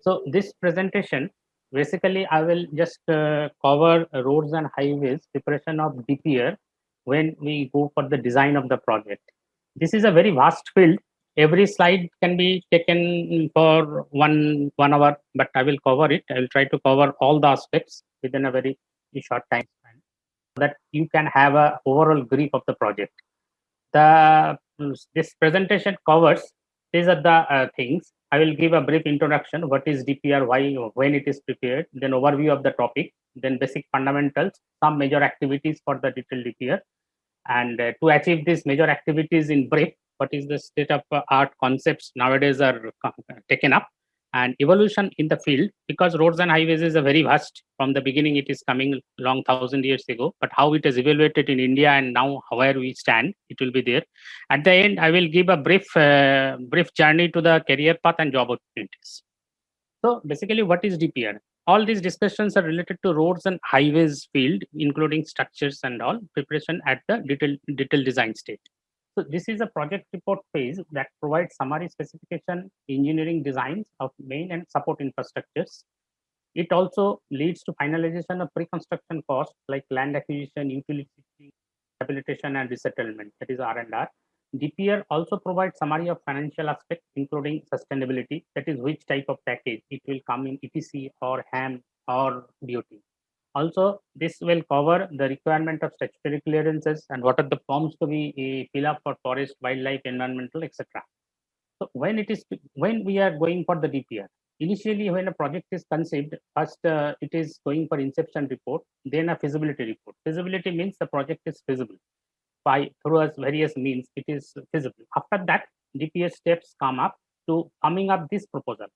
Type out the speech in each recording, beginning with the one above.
So this presentation, basically, I will just cover roads and highways preparation of DPR when we go for the design of the project. This is a very vast field. Every slide can be taken for one hour, but I will cover it. I will try to cover all the aspects within a very short time span, so that you can have a overall grip of the project. The this presentation covers these are the things. I will give a brief introduction. What is DPR? Why? When it is prepared? Then overview of the topic. Then basic fundamentals. Some major activities for the detailed DPR. And to achieve these major activities in brief, what is the state of art concepts nowadays are taken up, and evolution in the field, because roads and highways is a very vast. From the beginning it is coming long 1,000 years ago, but how it has evaluated in India and now where we stand, it will be there. At the end I will give a brief journey to the career path and job opportunities. So basically, what is DPR? All these discussions are related to roads and highways field, including structures and all preparation at the detail design stage. So this is a project report phase that provides summary specification, engineering designs of main and support infrastructures. It also leads to finalization of pre-construction costs like land acquisition, utility, rehabilitation, and resettlement. That is R&R. DPR also provides summary of financial aspects, including sustainability. That is, which type of package it will come in, EPC or HAM or BOT. Also, this will cover the requirement of statutory clearances and what are the forms to be fill up for forest, wildlife, environmental, etc. So when we are going for the DPR, initially when a project is conceived, first it is going for inception report, then a feasibility report. Feasibility means the project is feasible by through various means. It is feasible. After that, DPR steps come up to coming up this proposal.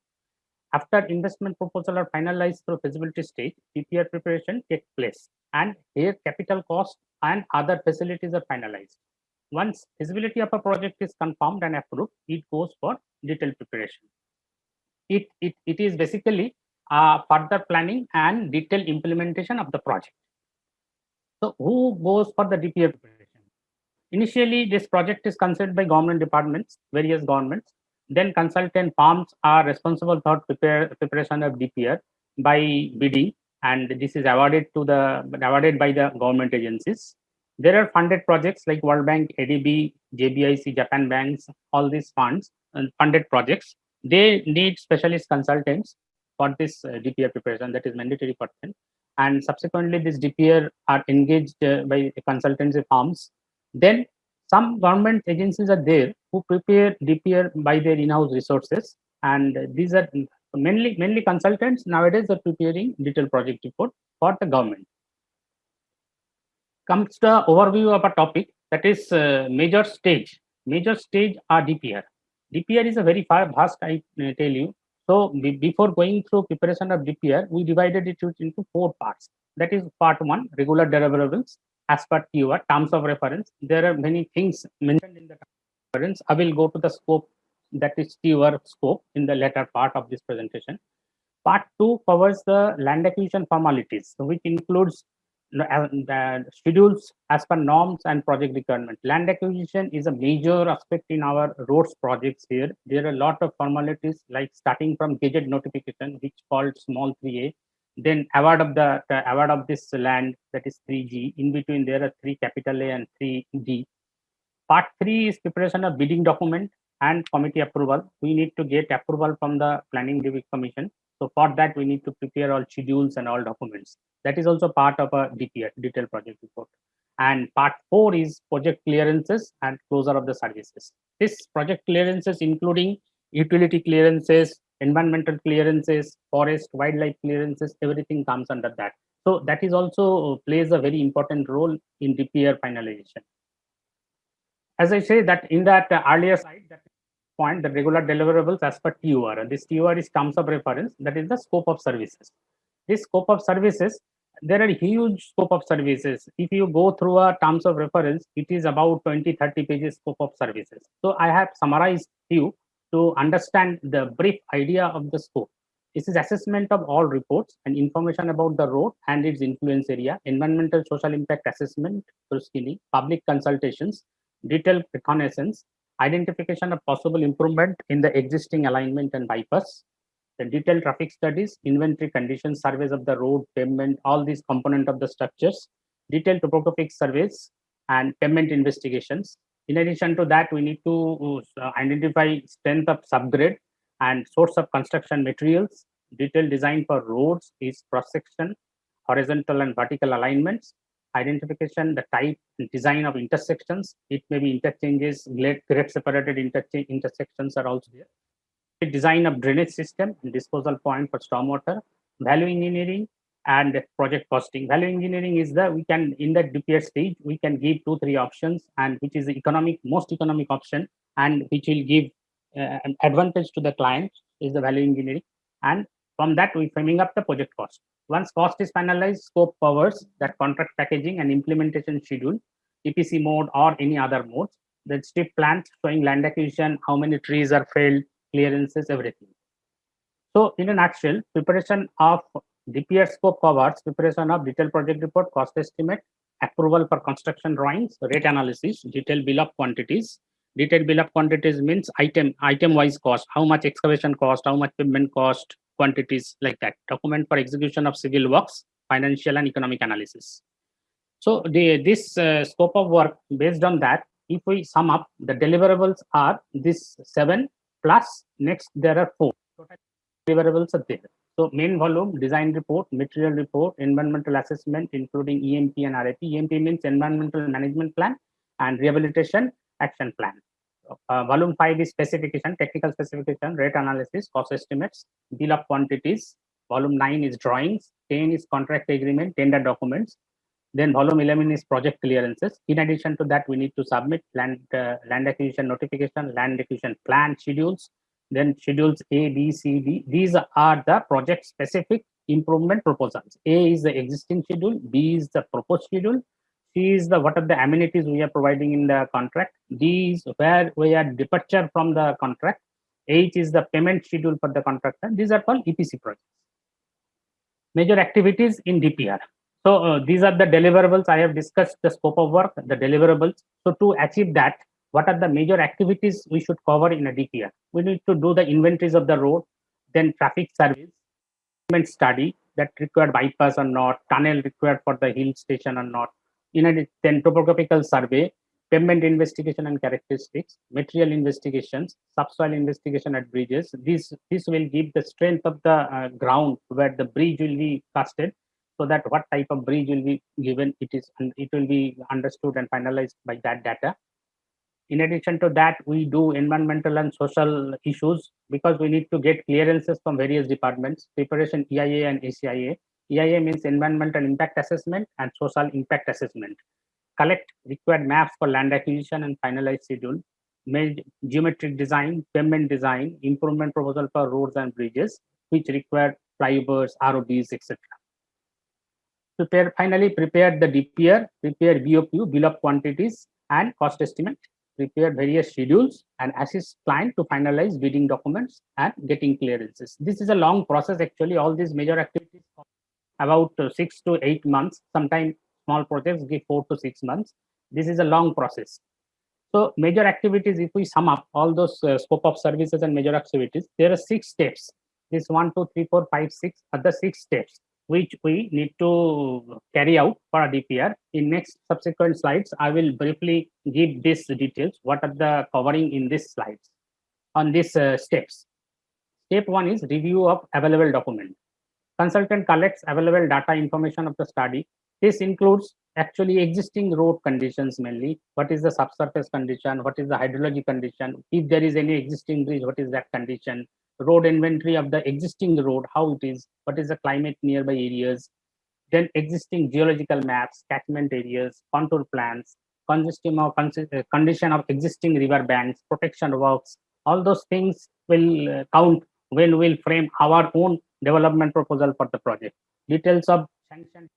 After investment proposal are finalized through feasibility stage, DPR preparation takes place, and here capital cost and other facilities are finalized. Once feasibility of a project is confirmed and approved, it goes for detailed preparation. It is basically further planning and detailed implementation of the project. So who goes for the DPR preparation? Initially, this project is considered by government departments, various governments. Then consultant firms are responsible for preparation of DPR by bidding, and this is awarded by the government agencies. There are funded projects like World Bank, ADB, JBIC, Japan banks, all these funds and funded projects. They need specialist consultants for this DPR preparation. That is mandatory for them. And subsequently, this DPR are engaged by consultancy firms. Then some government agencies are there who prepare DPR by their in-house resources, and these are mainly consultants nowadays are preparing detailed project report for the government. Comes the overview of a topic, that is major stage. Major stage are DPR. DPR is a very vast, I tell you. So before going through preparation of DPR, we divided it into 4 parts. That is part 1, regular deliverables as per TUR, terms of reference. There are many things mentioned in the terms of reference. I will go to the scope, that is TUR scope, in the later part of this presentation. Part 2 covers the land acquisition formalities, which includes the schedules as per norms and project requirement. Land acquisition is a major aspect in our roads projects here. There are a lot of formalities, like starting from gazette notification, which called small 3A, then award of this land, that is 3G. In between there are 3 capital A and 3D. Part 3 is preparation of bidding document and committee approval. We need to get approval from the planning review commission. So for that, we need to prepare all schedules and all documents. That is also part of a DPR, detailed project report. And part 4 is project clearances and closure of the services. This project clearances including utility clearances, environmental clearances, forest, wildlife clearances, everything comes under that. So that is also plays a very important role in DPR finalization. As I say that in that earlier slide, that point, the regular deliverables as per TUR. This TUR is terms of reference, that is the scope of services. This scope of services, there are huge scope of services. If you go through a terms of reference, it is about 20-30 pages scope of services. So I have summarized few to understand the brief idea of the scope. This is assessment of all reports and information about the road and its influence area, environmental social impact assessment through screening, public consultations, detailed reconnaissance, identification of possible improvement in the existing alignment and bypass, the detailed traffic studies, inventory condition surveys of the road, pavement, all these component of the structures, detailed topographic surveys, and pavement investigations. In addition to that, we need to identify strength of subgrade and source of construction materials. Detailed design for roads is cross-section, horizontal and vertical alignments, identification, the type and design of intersections. It may be interchanges, grade separated intersections are also there. The design of drainage system and disposal point for stormwater, value engineering, and project costing. Value engineering is the, we can, in the DPR stage, we can give 2-3 options, and which is the most economic option, and which will give an advantage to the client is the value engineering. And from that, we framing up the project cost. Once cost is finalized, scope covers that contract packaging and implementation schedule, EPC mode or any other modes. The strip plans showing land acquisition, how many trees are felled, clearances, everything. So in a nutshell, preparation of DPR scope covers preparation of detailed project report, cost estimate, approval for construction drawings, rate analysis, detailed bill of quantities. Detailed bill of quantities means item-wise cost, how much excavation cost, how much pavement cost, quantities like that. Document for execution of civil works, financial and economic analysis. So this scope of work, based on that, if we sum up, the deliverables are this 7 plus next there are 4. Total deliverables are there. So main volume, design report, material report, environmental assessment, including EMP and RAP. EMP means environmental management plan, and rehabilitation action plan. Volume 5 is specification, technical specification, rate analysis, cost estimates, bill of quantities. Volume 9 is drawings, 10 is contract agreement, tender documents. Then volume 11 is project clearances. In addition to that, we need to submit land acquisition notification, land acquisition plan schedules, then schedules A, B, C, D. These are the project specific improvement proposals. A is the existing schedule, B is the proposed schedule, C is the what are the amenities we are providing in the contract, D is where we are departure from the contract, H is the payment schedule for the contractor. These are called EPC projects. Major activities in DPR. So these are the deliverables. I have discussed the scope of work, the deliverables. So to achieve that, what are the major activities we should cover in a DPR? We need to do the inventories of the road, then traffic surveys, study that required bypass or not, tunnel required for the hill station or not. Then topographical survey, pavement investigation and characteristics, material investigations, subsoil investigation at bridges. This will give the strength of the ground where the bridge will be casted, so that what type of bridge will be given, it will be understood and finalized by that data. In addition to that, we do environmental and social issues, because we need to get clearances from various departments. Preparation EIA and ACIA. EIA means environmental impact assessment, and social impact assessment. Collect required maps for land acquisition and finalize schedule. Geometric design, pavement design, improvement proposal for roads and bridges, which require flyovers, ROBs, etc. Finally prepare the DPR, prepare BOQ, bill of quantities and cost estimate, prepare various schedules, and assist client to finalize bidding documents and getting clearances. This is a long process actually. All these major activities about 6 to 8 months. Sometimes small projects give 4 to 6 months. This is a long process. So major activities, if we sum up all those scope of services and major activities, there are 6 steps. This 1, 2, 3, 4, 5, 6 are the 6 steps which we need to carry out for a DPR. In next subsequent slides, I will briefly give these details, what are the covering in these slides on these steps. Step 1 is review of available document. Consultant collects available data information of the study. This includes actually existing road conditions mainly. What is the subsurface condition? What is the hydrology condition? If there is any existing bridge, what is that condition? Road inventory of the existing road, how it is, what is the climate nearby areas, then existing geological maps, catchment areas, contour plans, condition of existing river banks, protection works. All those things will count when we'll frame our own development proposal for the project. Details of sanctioned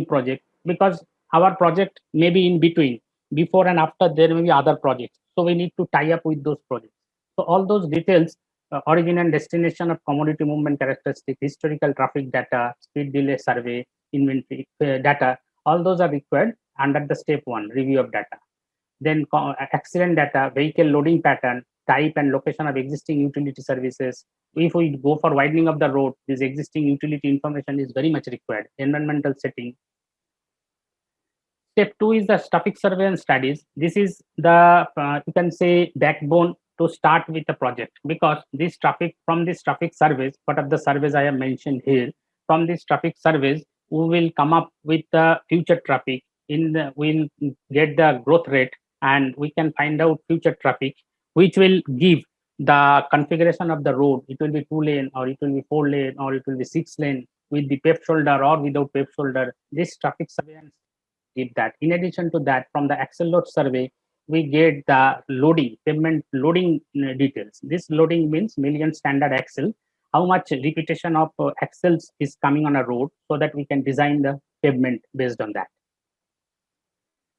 project, because our project may be in between, before and after there may be other projects, so we need to tie up with those projects. So all those details, origin and destination of commodity movement characteristics, historical traffic data, speed delay survey, inventory data, all those are required under the step 1, review of data. then accident data, vehicle loading pattern, type and location of existing utility services. If we go for widening of the road, this existing utility information is very much required. Environmental setting. Step 2 is the traffic surveillance studies. This is the, you can say, backbone to start with the project, because this traffic, from this traffic surveys, what are the surveys I have mentioned here, from this traffic surveys, we will come up with the future traffic. We'll get the growth rate, and we can find out future traffic, which will give the configuration of the road. It will be 2-lane, or it will be 4-lane, or it will be 6-lane with the paved shoulder or without paved shoulder. This traffic surveillance give that. In addition to that, from the axle load survey, we get the loading, pavement loading details. This loading means million standard axle, how much repetition of axles is coming on a road, so that we can design the pavement based on that.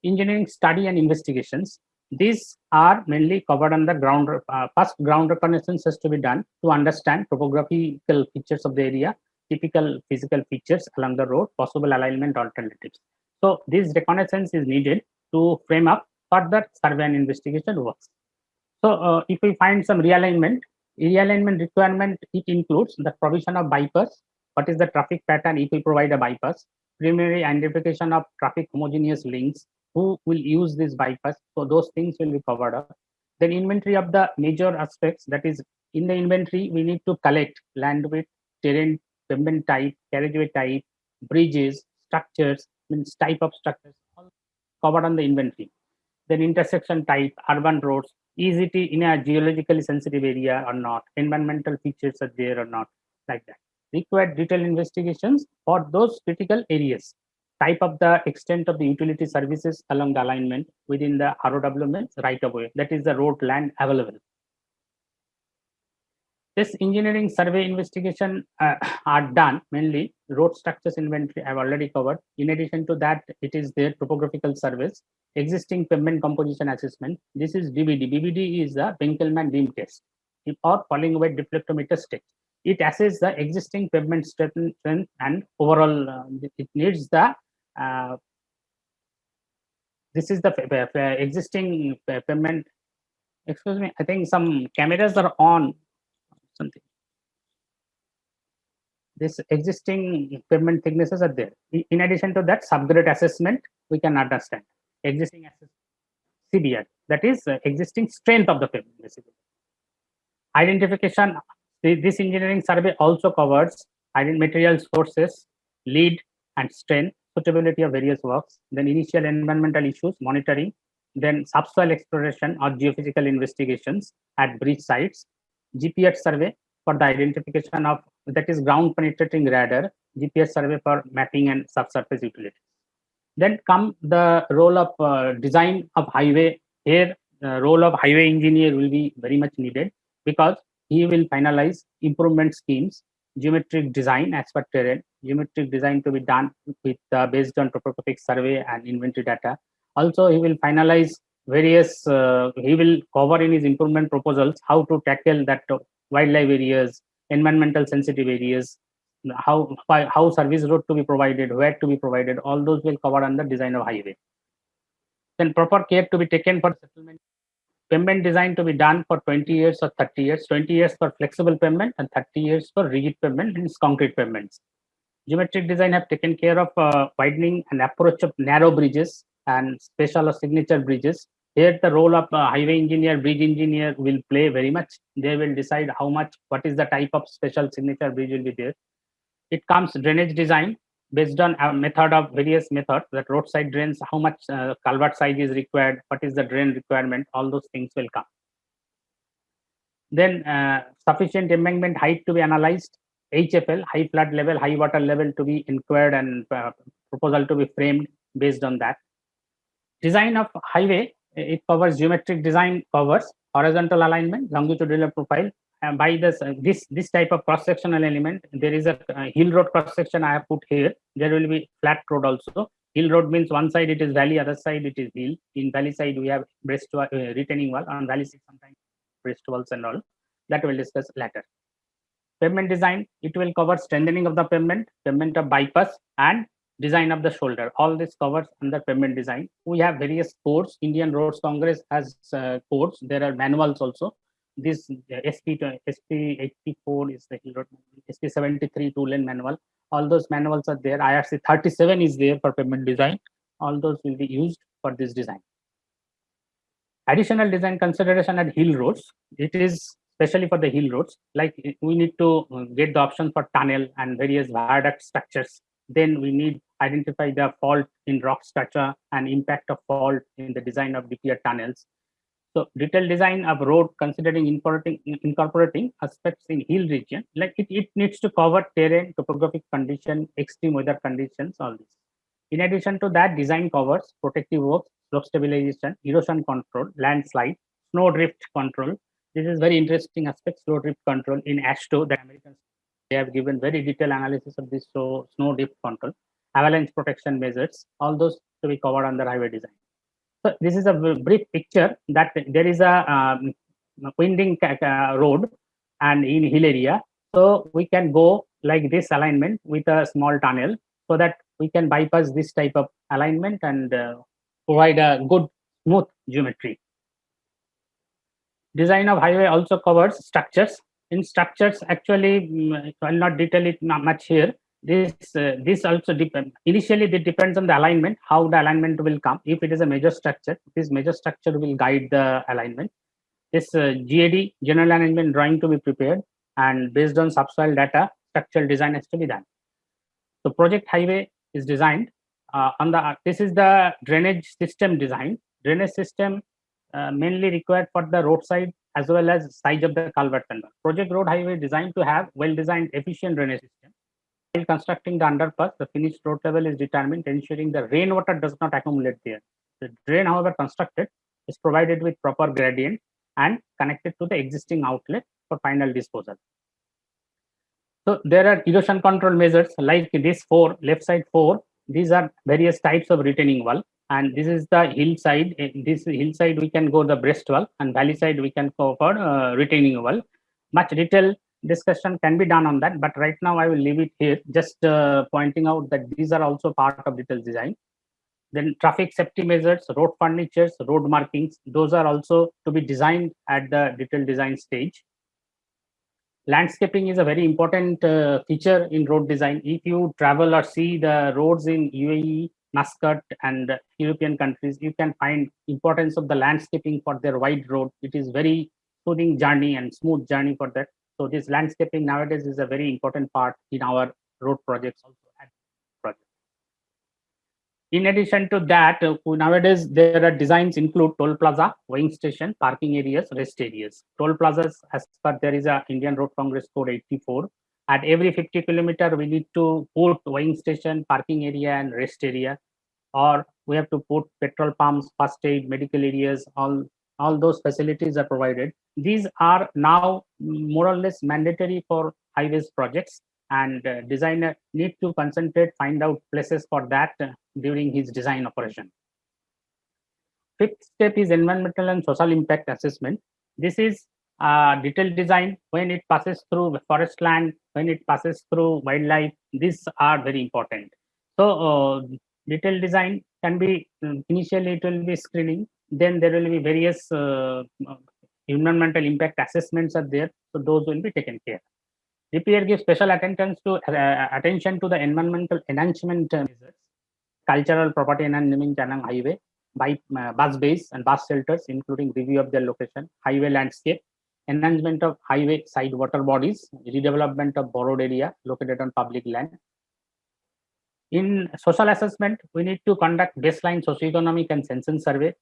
Engineering study and investigations. These are mainly covered on the ground. First, ground reconnaissance has to be done to understand topographical features of the area, typical physical features along the road, possible alignment alternatives. So this reconnaissance is needed to frame up further survey and investigation works. So if we find some realignment requirement, it includes the provision of bypass. What is the traffic pattern if we provide a bypass? Preliminary identification of traffic homogeneous links, who will use this bypass. So those things will be covered up. Then inventory of the major aspects, that is, in the inventory, we need to collect land width, terrain, pavement type, carriageway type, bridges, structures, means type of structures, all covered on the inventory. Then intersection type, urban roads, is it in a geologically sensitive area or not, environmental features are there or not, like that. Required detailed investigations for those critical areas. Type of the extent of the utility services along the alignment within the ROW means right of way, that is the road land available. This engineering survey investigation are done mainly road structures inventory I've already covered. In addition to that, it is their topographical surveys, existing pavement composition assessment. This is BBD. BBD is the Winkelmann beam test or falling weight deflectometer test. It assesses the existing pavement strength and overall. It needs the this is the existing pavement. Excuse me, I think some cameras are on. Something. This existing pavement thicknesses are there. In addition to that, subgrade assessment, we can understand existing CBR, that is existing strength of the pavement, basically. Identification, this engineering survey also covers material sources, lead and strength, suitability of various works, then initial environmental issues, monitoring, then subsoil exploration or geophysical investigations at bridge sites, GPS survey for the identification of, that is ground penetrating radar, GPS survey for mapping and subsurface utilities. Then come the role of design of highway. Here, the role of highway engineer will be very much needed, because he will finalize improvement schemes, geometric design as per terrain, geometric design to be done with based on topographic survey and inventory data. Also, he will finalize various, he will cover in his improvement proposals how to tackle that wildlife areas, environmental sensitive areas, how service road to be provided, where to be provided, all those will cover under design of highway. Then proper care to be taken for settlement. Pavement design to be done for 20 years or 30 years, 20 years for flexible pavement and 30 years for rigid pavement and concrete pavements. Geometric design have taken care of widening and approach of narrow bridges and special or signature bridges. Here the role of highway engineer, bridge engineer will play very much. They will decide how much, what is the type of special signature bridge will be there. It comes drainage design based on a method of various methods, that roadside drains, how much culvert size is required, what is the drain requirement, all those things will come. Then sufficient embankment height to be analyzed, HFL, high flood level, high water level to be inquired, and proposal to be framed based on that. Design of highway, it covers geometric design, covers horizontal alignment, longitudinal profile. And by this type of cross sectional element, there is a hill road cross section I have put here. There will be flat road also. Hill road means one side it is valley, other side it is hill. In valley side we have retaining wall, on valley side sometimes breast walls and all. That we'll discuss later. Pavement design, it will cover strengthening of the pavement, pavement of bypass, and design of the shoulder. All this covers under pavement design. We have various codes. Indian Roads Congress has codes. There are manuals also. This SP 84 is the hill road manual. SP 73 two-lane manual. All those manuals are there. IRC 37 is there for pavement design. All those will be used for this design. Additional design consideration at hill roads. It is especially for the hill roads. Like we need to get the option for tunnel and various viaduct structures. Then we need identify the fault in rock structure and impact of fault in the design of DPR tunnels. So detailed design of road considering incorporating aspects in hill region, like it needs to cover terrain, topographic condition, extreme weather conditions, all this. In addition to that, design covers protective works, slope stabilization, erosion control, landslide, snow drift control. This is very interesting aspect, snow drift control in ASHTO, the Americans, they have given very detailed analysis of this snow drift control, avalanche protection measures, all those to be covered under highway design. So this is a brief picture that there is a winding road and in hill area. So we can go like this alignment with a small tunnel so that we can bypass this type of alignment and provide a good smooth geometry. Design of highway also covers structures. In structures, actually, I'll not detail it not much here. This also depends. Initially, it depends on the alignment, how the alignment will come. If it is a major structure, this major structure will guide the alignment. This GAD, general alignment drawing to be prepared, and based on subsoil data, structural design has to be done. So project highway is designed on the. This is the drainage system design. Drainage system mainly required for the roadside as well as size of the culvert and project road highway designed to have well-designed efficient drainage system. While constructing the underpass, the finished road level is determined, ensuring the rainwater does not accumulate there. The drain, however, constructed is provided with proper gradient and connected to the existing outlet for final disposal. So there are erosion control measures like this four, left side four. These are various types of retaining wall. And this is the hillside. This hillside we can go the breast wall, and valley side we can go for retaining wall. Much detail discussion can be done on that, but right now I will leave it here. Just pointing out that these are also part of detailed design. Then traffic safety measures, road furnitures, road markings, those are also to be designed at the detailed design stage. Landscaping is a very important feature in road design. If you travel or see the roads in UAE, Muscat and European countries, you can find importance of the landscaping for their wide road. It is very soothing journey and smooth journey for that. So this landscaping nowadays is a very important part in our road projects also. In addition to that, nowadays there are designs include toll plaza, weighing station, parking areas, rest areas. Toll plazas, as per there is a Indian Road Congress Code 84. At every 50 kilometer, we need to put weighing station, parking area, and rest area, or we have to put petrol pumps, first aid, medical areas. All those facilities are provided. These are now more or less mandatory for highways projects, and designer need to concentrate, find out places for that during his design operation. Fifth step is environmental and social impact assessment. This is detailed design when it passes through forest land, when it passes through wildlife. These are very important. So detailed design can be initially it will be screening, then there will be various environmental impact assessments are there, so those will be taken care. DPR gives special attention to the environmental enhancement measures, cultural property enhancement along highway, by bus bays and bus shelters, including review of their location, highway landscape, enhancement of highway side water bodies, redevelopment of borrowed area located on public land. In social assessment, we need to conduct baseline socioeconomic and census survey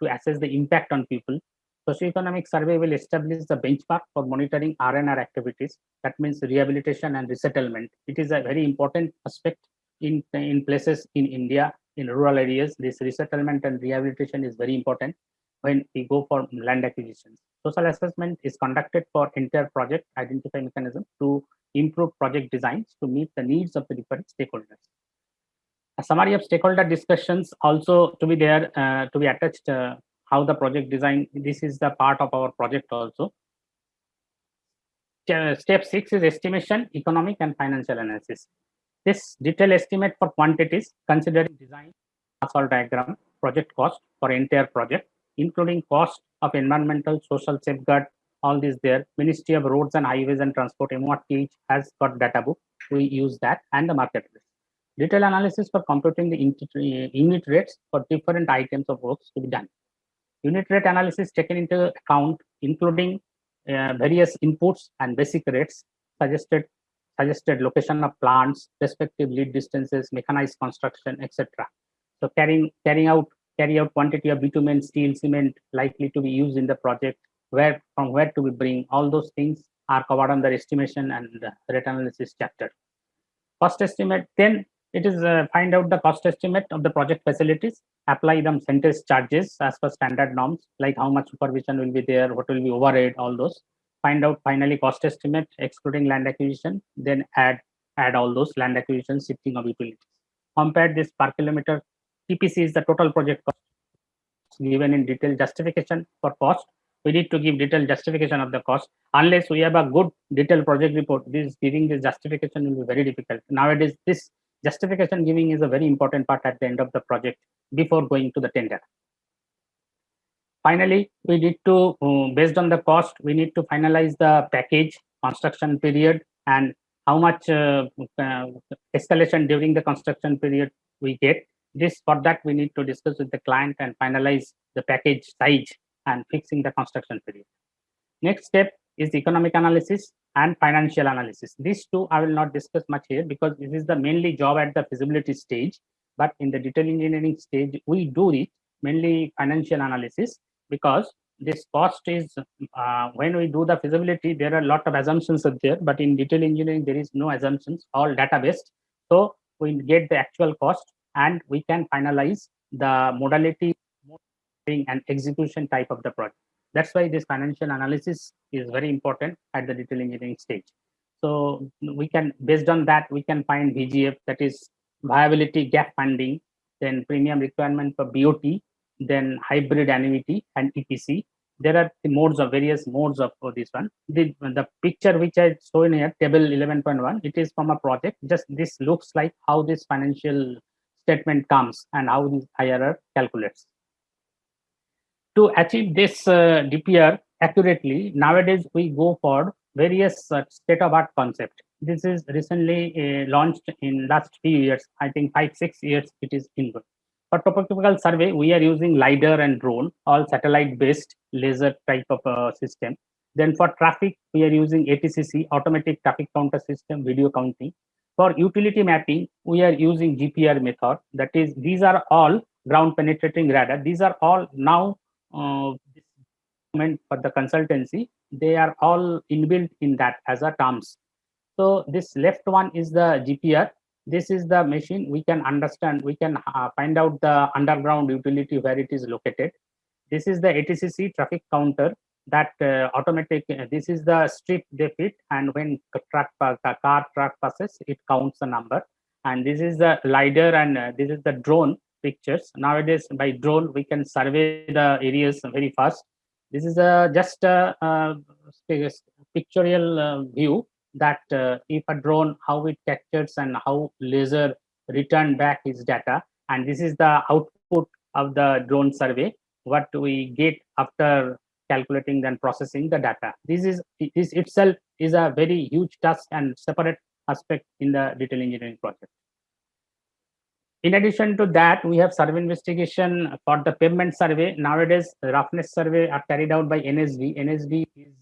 to assess the impact on people. Socioeconomic survey will establish the benchmark for monitoring R&R activities. That means rehabilitation and resettlement. It is a very important aspect in places in India, in rural areas. This resettlement and rehabilitation is very important when we go for land acquisitions. Social assessment is conducted for entire project, identify mechanism to improve project designs to meet the needs of the different stakeholders. A summary of stakeholder discussions also to be there, to be attached, how the project design, this is the part of our project also. Step 6 is estimation, economic and financial analysis. This detailed estimate for quantities considering design, waterfall diagram, project cost for entire project, including cost of environmental, social safeguard, all this there. Ministry of Roads and Highways and Transport, MORTH, has got data book. We use that and the market risk. Detailed analysis for computing the unit rates for different items of works to be done. Unit rate analysis taken into account, including various inputs and basic rates, suggested location of plants, respective lead distances, mechanized construction, etc. So carry out quantity of bitumen, steel, cement likely to be used in the project, from where to be bring, all those things are covered under estimation and rate analysis chapter. Cost estimate, then it is find out the cost estimate of the project facilities, apply them centers charges as per standard norms, like how much supervision will be there, what will be overhead, all those. Find out finally cost estimate excluding land acquisition, then add all those land acquisition, shifting of utilities. Compare this per kilometer. TPC is the total project cost given in detailed justification for cost. We need to give detailed justification of the cost. Unless we have a good detailed project report, this giving this justification will be very difficult. Nowadays, this justification giving is a very important part at the end of the project before going to the tender. Finally, we need to, based on the cost, we need to finalize the package, construction period, and how much escalation during the construction period we get. This, for that, we need to discuss with the client and finalize the package size and fixing the construction period. Next step is the economic analysis and financial analysis. These two I will not discuss much here because this is the mainly job at the feasibility stage. But in the detail engineering stage, we do it mainly financial analysis, because this cost is, when we do the feasibility, there are a lot of assumptions are there, but in detail engineering, there is no assumptions, all data based. So we get the actual cost and we can finalize the modality and execution type of the project. That's why this financial analysis is very important at the detail engineering stage. So we can, based on that, we can find VGF, that is viability gap funding, then premium requirement for BOT, then hybrid annuity and EPC. There are the modes of various modes of this one. The picture which I shown here, table 11.1, it is from a project. Just this looks like how this financial statement comes and how this IRR calculates. To achieve this DPR accurately, nowadays we go for various state-of-art concept. This is recently launched in last few years. I think 5-6 years it is in good. For topographical survey, we are using LiDAR and drone, all satellite-based laser type of system. Then for traffic, we are using ATCC, automatic traffic counter system, video counting. For utility mapping, we are using GPR method. That is, these are all ground penetrating radar. These are all now for the consultancy, they are all inbuilt in that as a terms. So this left one is the GPR. This is the machine we can understand, we can find out the underground utility where it is located. This is the ATCC traffic counter, that automatic, this is the strip they fit, and when car truck passes, it counts the number. And this is the LiDAR, and this is the drone pictures. Nowadays, by drone, we can survey the areas very fast. This is just a pictorial view, that if a drone, how it captures and how laser return back its data. And this is the output of the drone survey, what we get after calculating and processing the data. This itself is a very huge task and separate aspect in the detail engineering project. In addition to that, we have survey investigation for the pavement survey. Nowadays, roughness survey are carried out by NSV. NSV is,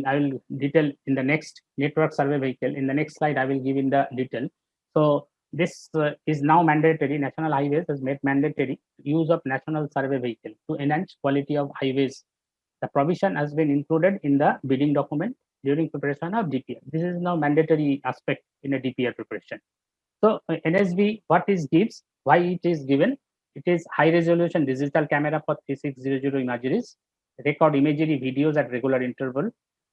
I will detail in the next network survey vehicle. In the next slide, I will give in the detail. So this is now mandatory. National Highways has made mandatory use of national survey vehicle to enhance quality of highways. The provision has been included in the bidding document during preparation of DPR. This is now mandatory aspect in a DPR preparation. So NSV, what is gives, why it is given? It is high resolution digital camera for 3600 imageries, record imagery videos at regular interval,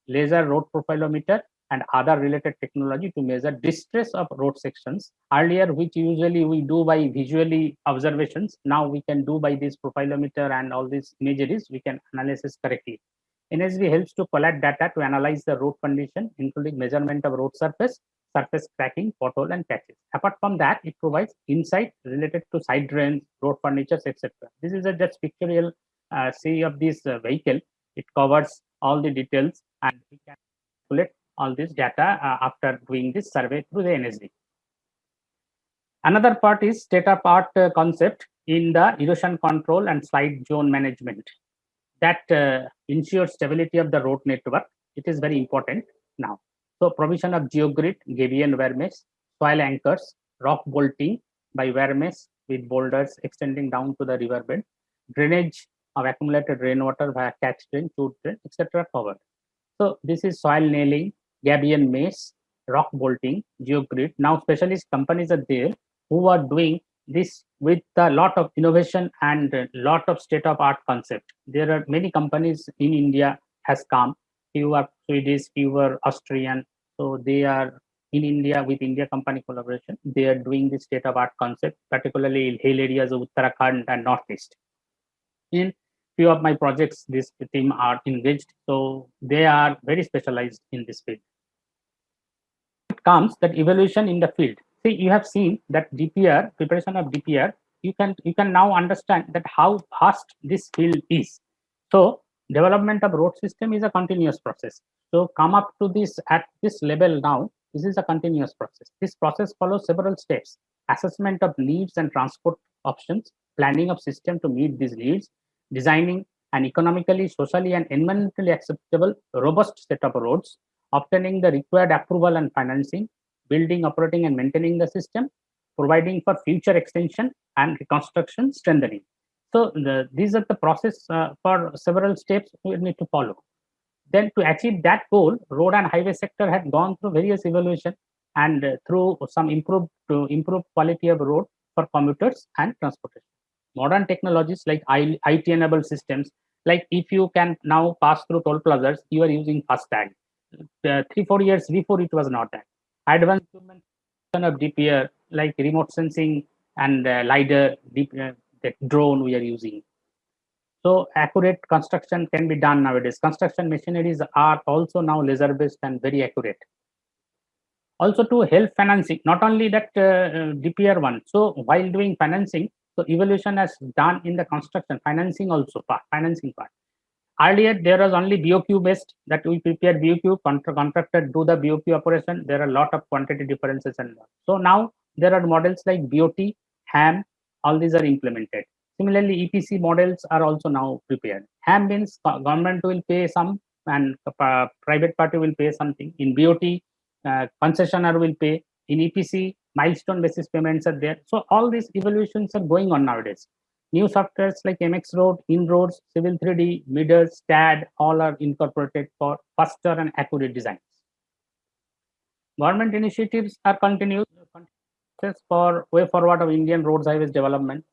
laser road profilometer, and other related technology to measure distress of road sections. Earlier, which usually we do by visually observations, now we can do by this profilometer and all these imageries, we can analyze correctly. NSV helps to collect data to analyze the road condition, including measurement of road surface, surface cracking, pothole, and patches. Apart from that, it provides insight related to side drains, road furnitures, etc. This is a just pictorial see of this vehicle. It covers all the details, and we can calculate all this data after doing this survey through the NSD. Another part is state-of-art concept in the erosion control and slide zone management that ensures stability of the road network. It is very important now. So provision of geogrid, Gabion wear mesh, soil anchors, rock bolting by wear mesh with boulders extending down to the riverbed, drainage of accumulated rainwater via catch drain, chute drain, etc. covered. So this is soil nailing, Gabion mesh, rock bolting, geogrid. Now specialist companies are there who are doing this with a lot of innovation and a lot of state-of-art concept. There are many companies in India has come. Few are Swedish, few are Austrian. So they are in India with India company collaboration. They are doing this state-of-art concept, particularly in hill areas of Uttarakhand and Northeast. In few of my projects, this team are engaged. So they are very specialized in this field. It comes that evaluation in the field. See, you have seen that DPR, preparation of DPR, you can now understand that how vast this field is. So development of road system is a continuous process. So come up to this at this level now, this is a continuous process. This process follows several steps: assessment of needs and transport options, planning of system to meet these needs, designing an economically, socially, and environmentally acceptable, robust set of roads, obtaining the required approval and financing, building, operating, and maintaining the system, providing for future extension and reconstruction, strengthening. So these are the process for several steps we need to follow. Then to achieve that goal, road and highway sector had gone through various evaluation and through some improved quality of road for commuters and transportation. Modern technologies like IT-enabled systems, like if you can now pass through toll plazas, you are using FASTag. 3-4 years before it was not that. Advanced of DPR like remote sensing and LiDAR, the drone we are using. So accurate construction can be done nowadays. Construction machineries are also now laser based and very accurate. Also to help financing, not only that DPR one. So while doing financing, so evaluation has done in the construction financing also financing part. Earlier, there was only BOQ based that we prepare BOQ, contractor do the BOQ operation. There are a lot of quantity differences and so now there are models like BOT, HAM, all these are implemented. Similarly, EPC models are also now prepared. HAM means government will pay some and private party will pay something. In BOT, concessionaire will pay. In EPC, milestone basis payments are there. So all these evaluations are going on nowadays. New softwares like MX Road, InRoads, Civil 3D, Midas, TAD, all are incorporated for faster and accurate designs. Government initiatives are continuous for way forward of Indian roads highways development.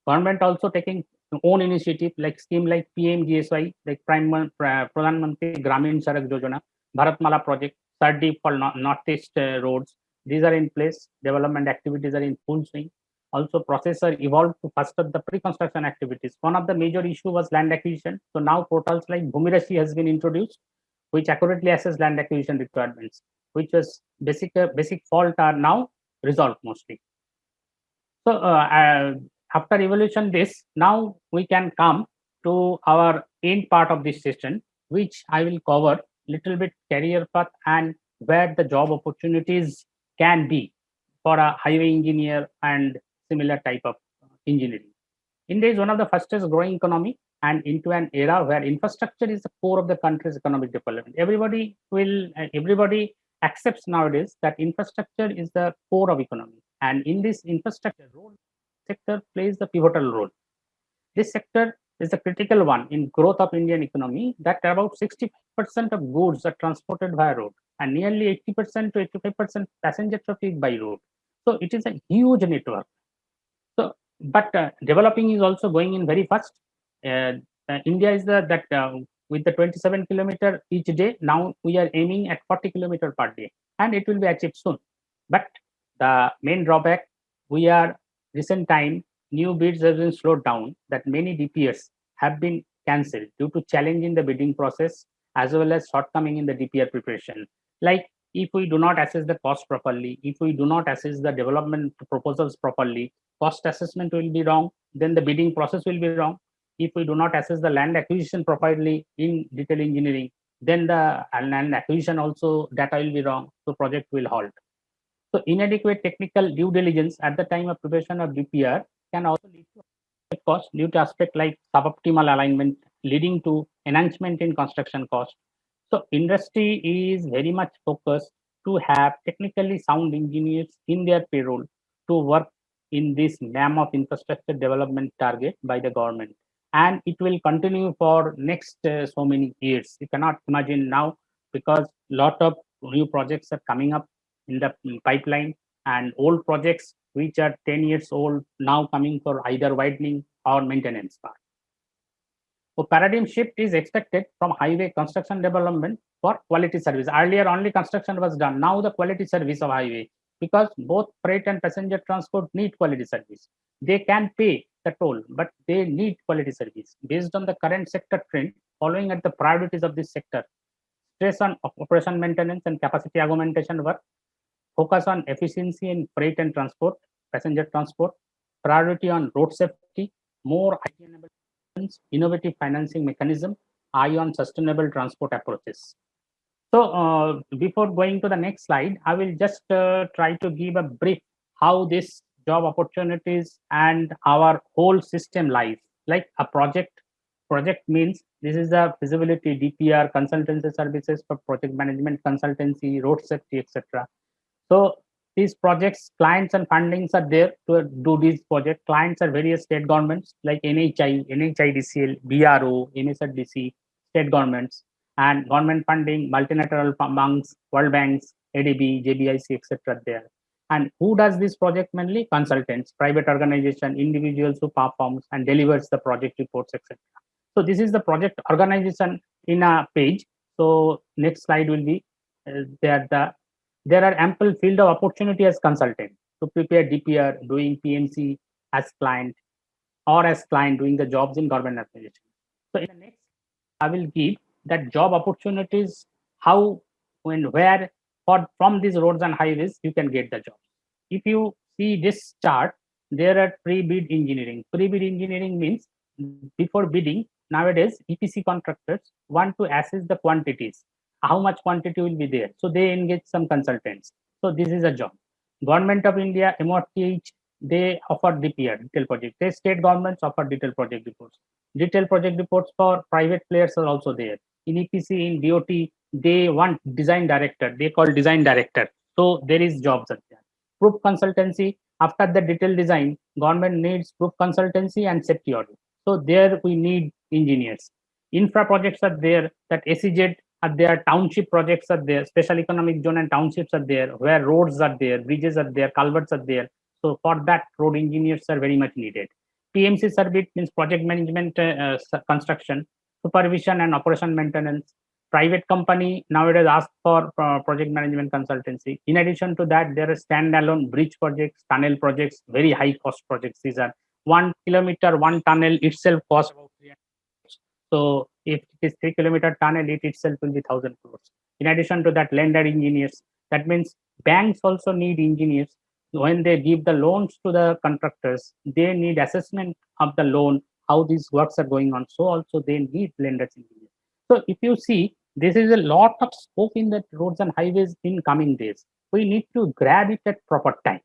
Government also taking own initiative like scheme like PMGSY, like Pradhan Mantri Gramin Sadak Yojana, Bharatmala project, SARDI for Northeast roads. These are in place. Development activities are in full swing. Also, processor evolved to faster the pre-construction activities. One of the major issue was land acquisition. So now portals like Bhumirashi has been introduced, which accurately assess land acquisition requirements, which was basic fault are now resolved mostly. So after evaluation this, now we can come to our end part of this session, which I will cover little bit career path and where the job opportunities can be for a highway engineer and similar type of engineering. India is one of the fastest growing economy and into an era where infrastructure is the core of the country's economic development. Everybody accepts nowadays that infrastructure is the core of economy. And in this infrastructure, road sector plays the pivotal role. This sector is the critical one in growth of Indian economy, that about 60% of goods are transported via road and nearly 80% to 85% passenger traffic by road. So it is a huge network. So, but developing is also going in very fast. India is with the 27 kilometer each day. Now we are aiming at 40 kilometer per day, and it will be achieved soon. But the main drawback, we are recent time new bids have been slowed down. That many DPRs have been cancelled due to challenge in the bidding process as well as shortcoming in the DPR preparation. Like If we do not assess the cost properly, if we do not assess the development proposals properly, cost assessment will be wrong, then the bidding process will be wrong. If we do not assess the land acquisition properly in detail engineering, then the land acquisition also data will be wrong, so project will halt. So inadequate technical due diligence at the time of preparation of DPR can also lead to cost due to aspect like suboptimal alignment, leading to enhancement in construction cost. So industry is very much focused to have technically sound engineers in their payroll to work in this mammoth infrastructure development target by the government. And it will continue for next so many years. You cannot imagine now, because lot of new projects are coming up in the pipeline, and old projects which are 10 years old now coming for either widening or maintenance part. So paradigm shift is expected from highway construction development for quality service. Earlier, only construction was done. Now the quality service of highway, because both freight and passenger transport need quality service. They can pay the toll, but they need quality service. Based on the current sector trend, following at the priorities of this sector, stress on operation maintenance and capacity augmentation work, focus on efficiency in freight and transport, passenger transport, priority on road safety, more innovative financing mechanism, eye on sustainable transport approaches. So before going to the next slide, I will just try to give a brief how this job opportunities and our whole system lies. Like a project means this is a feasibility, DPR, consultancy services for project management, consultancy, road safety, etc. So these projects, clients and fundings are there to do these projects. Clients are various state governments like NHIDCL, BRO, MSRDC, state governments, and government funding, multilateral banks, World Banks, ADB, JBIC, etc. there. And who does this project? Mainly consultants, private organization, individuals who performs and delivers the project reports, etc. So this is the project organization in a page. So next slide will be there are ample field of opportunity as consultant to prepare DPR, doing PMC as client, or as client doing the jobs in government administration. So in the next, I will give that job opportunities, how, when, where, for from these roads and highways you can get the job. If you see this chart, there are pre-bid engineering. Pre-bid engineering means before bidding, nowadays EPC contractors want to assess the quantities, how much quantity will be there. So they engage some consultants. So this is a job. Government of India, MOTH, they offer DPR, detailed project. The state governments offer detailed project reports. Detailed project reports for private players are also there. In EPC, in DOT, they want design director. They call design director. So there is jobs at there. Proof consultancy, after the detailed design, government needs proof consultancy and safety audit. So there we need engineers. Infra projects are there, that SEZ are there, township projects are there, special economic zone and townships are there, where roads are there, bridges are there, culverts are there. So for that, road engineers are very much needed. PMC service means project management, construction, supervision and operation maintenance. Private company nowadays ask for project management consultancy. In addition to that, there are standalone bridge projects, tunnel projects, very high cost projects. These are 1 kilometer, one tunnel itself costs about 300. So if it is 3 kilometer tunnel, it itself will be 1,000 crores. In addition to that, lender engineers. That means banks also need engineers. When they give the loans to the contractors, they need assessment of the loan, how these works are going on. So also they need lenders engineers. So if you see, this is a lot of scope in the roads and highways in coming days. We need to grab it at proper time.